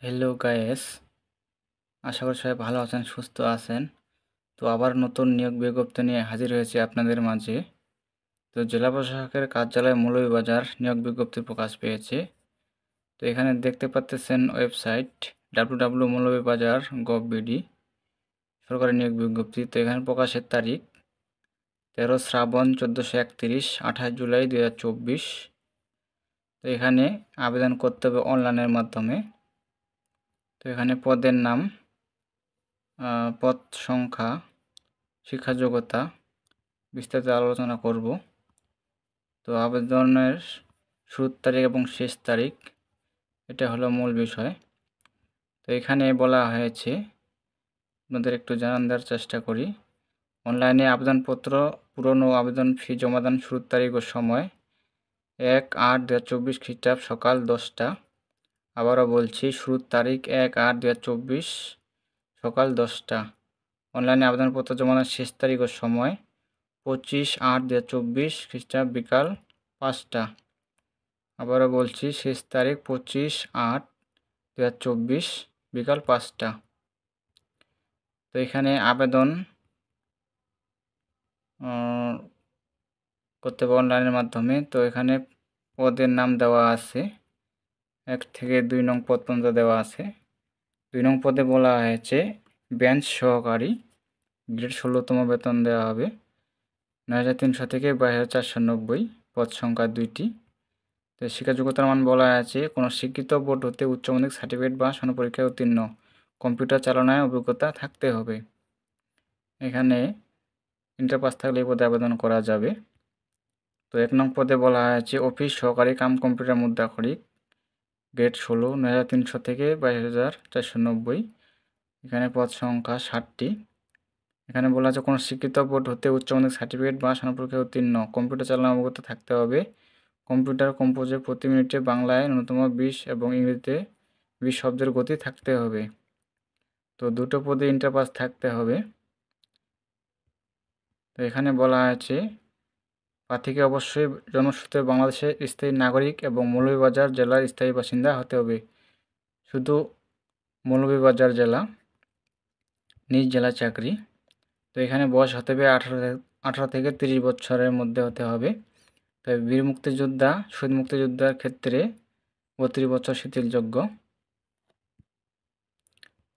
Hello guys, আশা করি সবাই ভালো আছেন, সুস্থ আছেন। তো আবার নতুন নিয়োগ বিজ্ঞপ্তি নিয়ে হাজির হয়েছি আপনাদের মাঝে। তো জেলা প্রশাসকের কার্যালয় মৌলভীবাজার নিয়োগ বিজ্ঞপ্তি প্রকাশ পেয়েছে। তো এখানে দেখতে পাচ্ছেন ওয়েবসাইট www.মৌলভীবাজার.gov.bd সরকারি নিয়োগ বিজ্ঞপ্তি। তো এখানে প্রকাশের তারিখ 13 শ্রাবণ 1431 28 জুলাই 2024। তো এখানে আবেদন করতে হবে অনলাইনের মাধ্যমে। তো এখানে পদের নাম, পদ সংখ্যা, শিক্ষা যোগ্যতা বিস্তারিত আলোচনা করব। তো আবেদনের শুরুর তারিখ এবং শেষ তারিখ এটা হলো মূল বিষয়। তো এখানে বলা হয়েছে, আপনাদের একটু জানান দেওয়ার চেষ্টা করি। অনলাইনে আবেদনপত্র পূরণ ও আবেদন ফি জমাদান শুরুর তারিখ ও সময় 1/8/2024 খ্রিস্টাব্দ সকাল 10টা। আবারও বলছি, শুরুর তারিখ 1/8/2024 সকাল 10টা। অনলাইনে আবেদনপত্র জমাদান শেষ তারিখ ও সময় 25/8/2024 খ্রিস্টাব্দ বিকাল 5টা। আবারও বলছি, শেষ তারিখ 25/8/2024 বিকাল 5টা। তো এখানে আবেদন করতে হবে অনলাইনের মাধ্যমে। তো এখানে পদের নাম দেওয়া আছে, 1 থেকে 2 নং পদ পর্যন্ত দেওয়া আছে। 2 নং পদে বলা হয়েছে বেঞ্চ সহকারী, গ্রেড 16তম বেতন দেওয়া হবে 9,300 থেকে 22,490, পদ সংখ্যা 2টি। তো শিক্ষা যোগ্যতার মান বলা আছে কোনো স্বীকৃত বোর্ড হতে উচ্চ মাধ্যমিক সার্টিফিকেট বা পরীক্ষায় উত্তীর্ণ, কম্পিউটার চালনায় অভিজ্ঞতা থাকতে হবে। এখানে ইন্টার পাস থাকলে এই পদে আবেদন করা যাবে। তো 1 নং পদে বলা হয়েছে অফিস সহকারী কাম কম্পিউটার মুদ্রাক্ষরিক, গ্রেড 16, 9,300 থেকে 22,490। এখানে পদ সংখ্যা 60টি। এখানে বলা আছে কোনো স্বীকৃত বোর্ড হতে উচ্চ মাধ্যমিক সার্টিফিকেট বা পরীক্ষায় উত্তীর্ণ, কম্পিউটার চালনায় অভিজ্ঞতা থাকতে হবে। কম্পিউটার কম্পোজে প্রতি মিনিটে বাংলায় ন্যূনতম 20 এবং ইংরেজিতে 20 শব্দের গতি থাকতে হবে। তো দুটো পদে ইন্টার পাস থাকতে হবে। তো এখানে বলা আছে প্রার্থীকে অবশ্যই জন্মসূত্রে বাংলাদেশের স্থায়ী নাগরিক এবং মৌলভীবাজার জেলার স্থায়ী বাসিন্দা হতে হবে। শুধু মৌলভীবাজার জেলা, নিজ জেলা চাকরি। তো এখানে বয়স হতে হবে 18 থেকে 30 বছরের মধ্যে হতে হবে। তবে বীর মুক্তিযোদ্ধা, শহীদ মুক্তিযোদ্ধার ক্ষেত্রে 32 বছর শিথিলযোগ্য।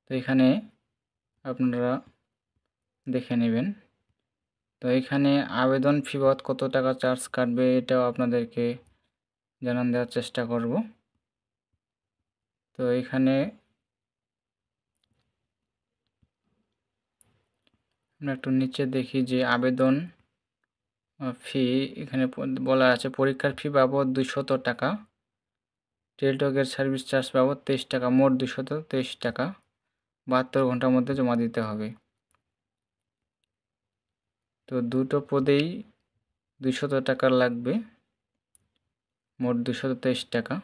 তো এখানে আপনারা দেখে নেবেন। তো এখানে আবেদন ফি বাবদ কত টাকা চার্জ কাটবে এটাও আপনাদেরকে জানান দেওয়ার চেষ্টা করব। তো এখানে আমরা একটু নিচে দেখি যে আবেদন ফি এখানে বলা আছে পরীক্ষার ফি বাবদ 200 টাকা, টেলিটকের সার্ভিস চার্জ বাবদ 23 টাকা, মোট 223 টাকা 72 ঘন্টার মধ্যে জমা দিতে হবে। তো দুটো পদেই 200 টাকা লাগবে, মোট 223 টাকা।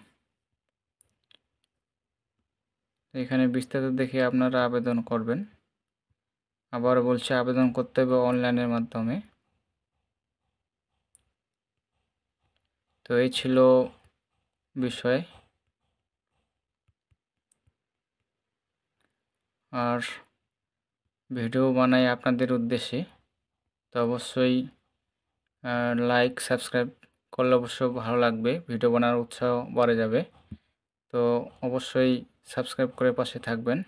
এখানে বিস্তারিত দেখে আপনারা আবেদন করবেন। আবার বলছে আবেদন করতে হবে অনলাইনের মাধ্যমে। তো এই ছিল বিষয়। আর ভিডিও বানাই আপনাদের উদ্দেশ্যে, তো অবশ্যই লাইক সাবস্ক্রাইব করলে অবশ্য ভালো লাগবে, ভিডিও বানানোর উৎসাহ বাড়ে যাবে। তো অবশ্যই সাবস্ক্রাইব করে পাশে থাকবেন।